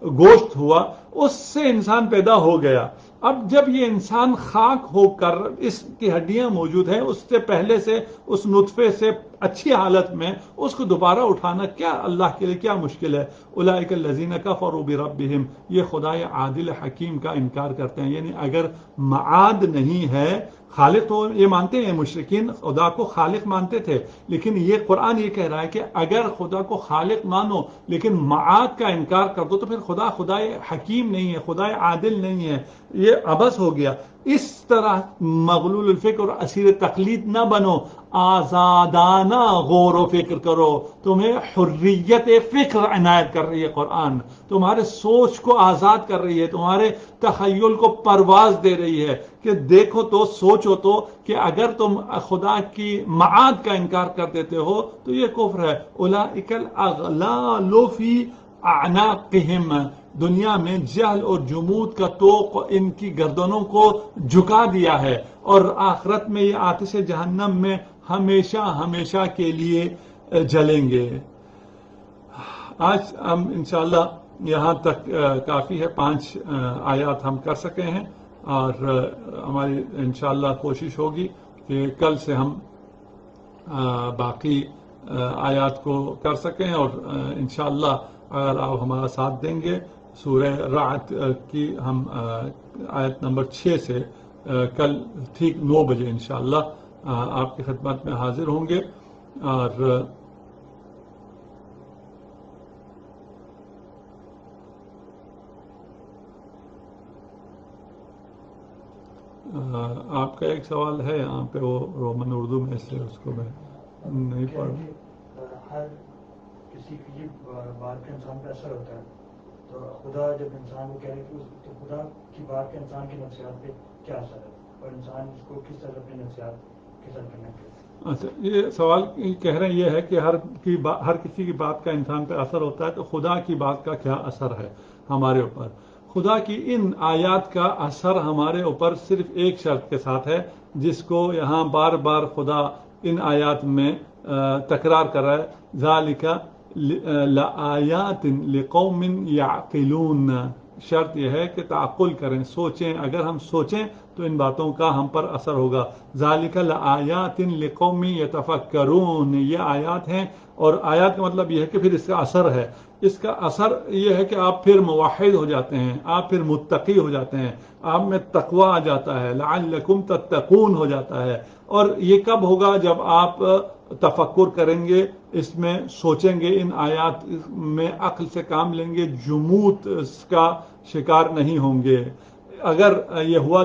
گوشت ہوا، اس سے انسان پیدا ہو گیا. اب جب یہ انسان خاک ہو کر، اس کی ہڈیاں موجود ہیں، اس سے پہلے سے اس نطفے سے اچھی حالت میں اس کو دوبارہ اٹھانا کیا اللہ کے لیے کیا مشکل ہے؟ اولئک الذین کفروا بربہم، یہ خدائے عادل حکیم کا انکار کرتے ہیں. یعنی اگر معاد نہیں ہے، خالق تو یہ مانتے ہیں، مشرکین خدا کو خالق مانتے تھے، لیکن یہ قرآن یہ کہہ رہا ہے کہ اگر خدا کو خالق مانو لیکن معاد کا انکار کر دو تو پھر خدائے حکیم نہیں ہے، خدائے عادل نہیں ہے. یہ عبث ہو گیا. اس طرح مغلول الفکر اور اسیر تقلید نہ بنو، آزادانہ غور و فکر کرو. تمہیں حریت فکر عنایت کر رہی ہے قرآن، تمہارے سوچ کو آزاد کر رہی ہے، تمہارے تخیل کو پرواز دے رہی ہے کہ دیکھو تو، سوچو تو کہ اگر تم خدا کی معاد کا انکار کر دیتے ہو تو یہ کفر ہے. اولئک الاغلال فی اعناقہم، دنیا میں جہل اور جمود کا طوق ان کی گردنوں کو جھکا دیا ہے، اور آخرت میں یہ آتش جہنم میں ہمیشہ ہمیشہ کے لیے جلیں گے۔ آج ہم انشاءاللہ یہاں تک کافی ہے، 5 آیات ہم کر سکے ہیں، اور ہماری انشاءاللہ کوشش ہوگی کہ کل سے ہم باقی آیات کو کر سکیں، اور انشاءاللہ اگر آپ ہمارا ساتھ دیں گے سورہ رعد کی ہم آیت نمبر 6 سے کل ٹھیک 9 بجے انشاءاللہ آپ کی خدمت میں حاضر ہوں گے۔ اور آپ کا ایک سوال ہے یہاں پہ، وہ رومن اردو میں، اس لیے اس کو میں نہیں پڑھ۔ ہر کسی کی بات کا انسان پہ اثر ہوتا ہے، تو خدا جب انسان کو کہہ رہے تو خدا کی بات کا انسان کی نفسیات پہ کیا اثر ہے، اور انسان اس کو کس طرح اپنی نفسیات کے ساتھ کرنا چاہیے؟ اچھا، یہ سوال کہہ رہے ہیں یہ ہے کہ ہر کسی کی بات کا انسان پہ اثر ہوتا ہے، تو خدا کی بات کا کیا اثر ہے ہمارے اوپر؟ خدا کی ان آیات کا اثر ہمارے اوپر صرف ایک شرط کے ساتھ ہے، جس کو یہاں بار بار خدا ان آیات میں تکرار کر رہا ہے، ذالک لآیات لقوم یعقلون۔ شرط یہ ہے کہ تعقل کریں، سوچیں، اگر ہم سوچیں تو ان باتوں کا ہم پر اثر ہوگا۔ ذالک لآیات لقوم یتفکرون، یہ آیات ہیں، اور آیات کا مطلب یہ ہے کہ پھر اس کا اثر ہے۔ اس کا اثر یہ ہے کہ آپ پھر موحد ہو جاتے ہیں، آپ پھر متقی ہو جاتے ہیں، آپ میں تقوی آ جاتا ہے، لعلکم تتقون ہو جاتا ہے۔ اور یہ کب ہوگا؟ جب آپ تفکر کریں گے، اس میں سوچیں گے، ان آیات میں عقل سے کام لیں گے، جمود کا شکار نہیں ہوں گے۔ اگر یہ ہوا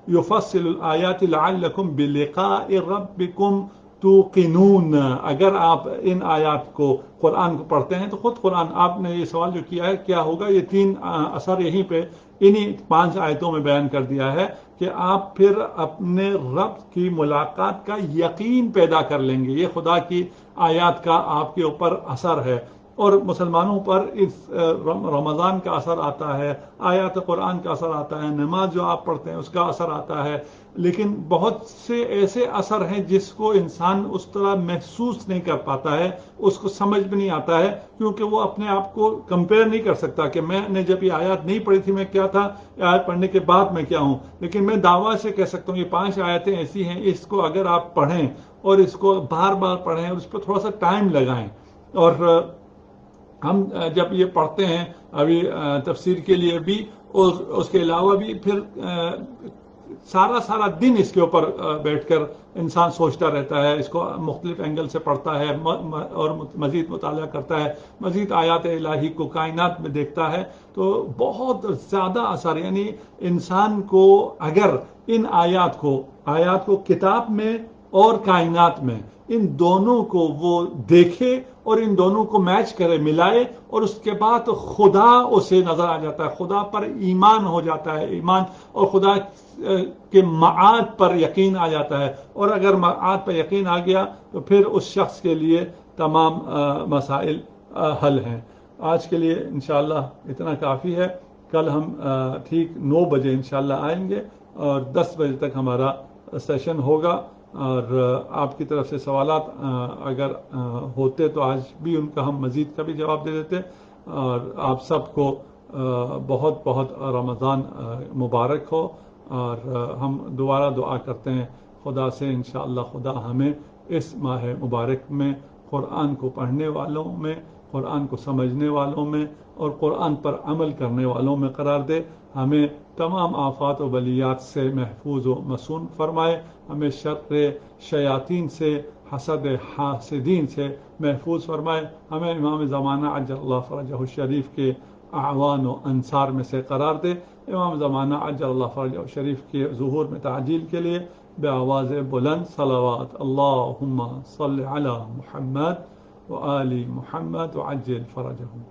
یفصل الآیات لعلکم بلقاء ربکم توقنون، اگر آپ ان آیات کو، قرآن کو پڑھتے ہیں تو خود قرآن، آپ نے یہ سوال جو کیا ہے کیا ہوگا، یہ 3 اثر یہیں پہ انہی 5 آیتوں میں بیان کر دیا ہے کہ آپ پھر اپنے رب کی ملاقات کا یقین پیدا کر لیں گے۔ یہ خدا کی آیات کا آپ کے اوپر اثر ہے، اور مسلمانوں پر اس رمضان کا اثر آتا ہے، آیات قرآن کا اثر آتا ہے، نماز جو آپ پڑھتے ہیں اس کا اثر آتا ہے، لیکن بہت سے ایسے اثر ہیں جس کو انسان اس طرح محسوس نہیں کر پاتا ہے، اس کو سمجھ بھی نہیں آتا ہے، کیونکہ وہ اپنے آپ کو کمپیئر نہیں کر سکتا کہ میں نے جب یہ آیات نہیں پڑھی تھی میں کیا تھا، آیات پڑھنے کے بعد میں کیا ہوں۔ لیکن میں دعویٰ سے کہہ سکتا ہوں یہ 5 آیتیں ایسی ہیں، اس کو اگر آپ پڑھیں اور اس کو بار بار پڑھیں اور اس پہ تھوڑا سا ٹائم لگائیں، اور ہم جب یہ پڑھتے ہیں ابھی تفسیر کے لیے بھی، اور اس کے علاوہ بھی پھر سارا دن اس کے اوپر بیٹھ کر انسان سوچتا رہتا ہے، اس کو مختلف اینگل سے پڑھتا ہے اور مزید مطالعہ کرتا ہے، مزید آیات الہی کو کائنات میں دیکھتا ہے، تو بہت زیادہ اثر، یعنی انسان کو اگر ان آیات کو کتاب میں اور کائنات میں، ان دونوں کو وہ دیکھے اور ان دونوں کو میچ کرے، ملائے، اور اس کے بعد خدا اسے نظر آ جاتا ہے، خدا پر ایمان ہو جاتا ہے، ایمان اور خدا کے معاد پر یقین آ جاتا ہے، اور اگر معاد پر یقین آ گیا تو پھر اس شخص کے لیے تمام مسائل حل ہیں۔ آج کے لیے انشاءاللہ اتنا کافی ہے، کل ہم ٹھیک 9 بجے انشاءاللہ آئیں گے، اور 10 بجے تک ہمارا سیشن ہوگا، اور آپ کی طرف سے سوالات اگر ہوتے تو آج بھی ان کا ہم مزید کا بھی جواب دے دیتے، اور آپ سب کو بہت بہت رمضان مبارک ہو، اور ہم دوبارہ دعا کرتے ہیں خدا سے، انشاءاللہ خدا ہمیں اس ماہ مبارک میں قرآن کو پڑھنے والوں میں، قرآن کو سمجھنے والوں میں، اور قرآن پر عمل کرنے والوں میں قرار دے، ہمیں تمام آفات و بلیات سے محفوظ و مصون فرمائے، ہمیں شر شیاطین سے، حسد حاسدین سے محفوظ فرمائے، ہمیں امام زمانہ عجل اللہ فرجہ الشریف کے اعوان و انصار میں سے قرار دے، امام زمانہ عجل اللہ فرجہ الشریف کے ظہور میں تعجیل کے لیے بآواز بلند صلوات، اللہم صل علی محمد وآل محمد وعجل فرجہم۔